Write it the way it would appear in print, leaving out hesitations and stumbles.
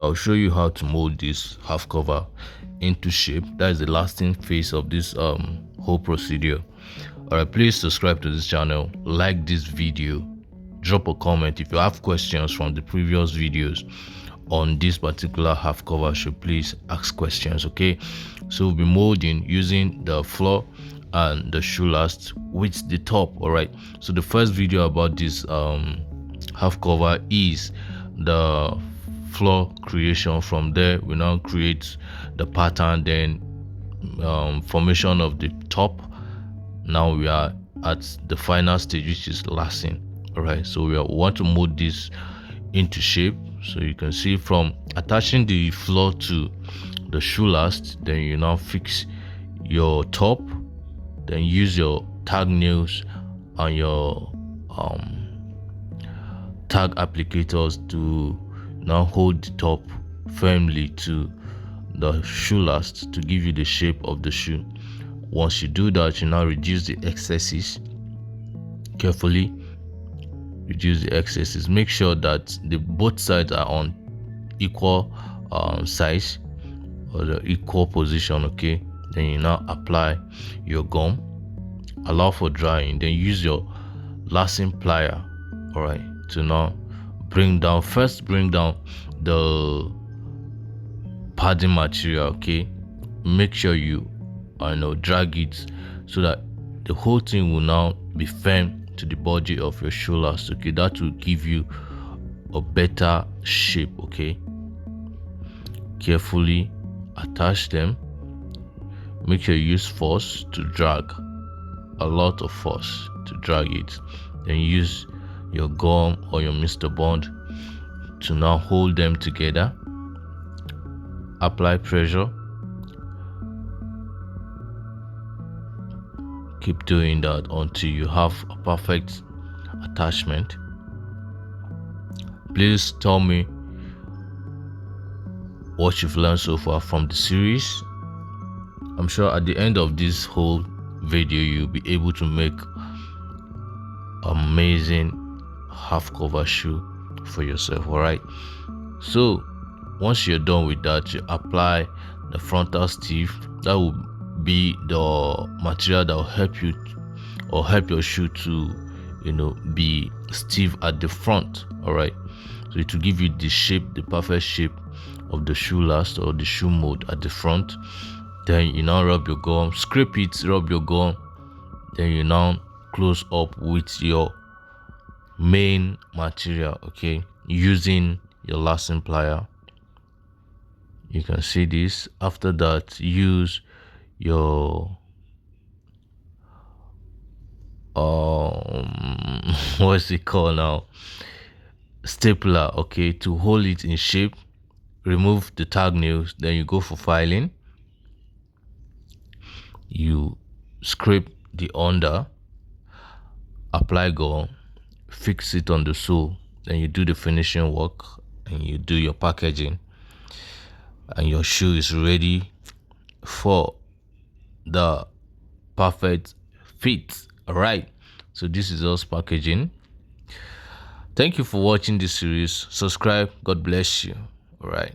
I'll show you how to mold this half cover into shape. That is the lasting phase of this whole procedure. Alright, please subscribe to this channel, like this video, drop a comment. If you have questions from the previous videos on this particular half cover should, please ask questions. Okay, so we'll be molding using the floor and the shoe last with the top. All right, so the first video about this half cover is the floor creation. From there we now create the pattern, then formation of the top. Now we are at the final stage, which is lashing. All right, so we want to mold this into shape. So you can see from attaching the floor to the shoe last, then you now fix your top, then use your tag nails and your tag applicators to now hold the top firmly to the shoe last to give you the shape of the shoe. Once you do that, you now reduce the excesses carefully. Reduce the excesses. Make sure that the both sides are on equal size or the equal position. Okay, then you now apply your gum, allow for drying, then use your lasting plier, all right, to now bring down the padding material. Okay, make sure you drag it so that the whole thing will now be firm to the body of your shoe last. Okay, that will give you a better shape. Okay, carefully attach them. Make sure you use force to drag, a lot of force to drag it. Then use your gum or your Mr. Bond to now hold them together. Apply pressure. Keep doing that until you have a perfect attachment. Please tell me what you've learned so far from the series. I'm sure at the end of this whole video you'll be able to make amazing half cover shoe for yourself. All right, so once you're done with that, you apply the frontal stiff. That will be the material that will help you or help your shoe to be stiff at the front. All right, so it will give you the shape, the perfect shape of the shoe last or the shoe mold at the front. Then you now rub your gum, scrape it, rub your gum, then you now close up with your main material. Okay, using your lasting plier. You can see this. After that, use your what's it called now, stapler. Okay, to hold it in shape. Remove the tag nails, then you go for filing. You scrape the under, apply gum, fix it on the sole, then you do the finishing work and you do your packaging, and your shoe is ready for the perfect fit. All right, so this is us packaging. Thank you for watching this series. Subscribe. God bless you. All right.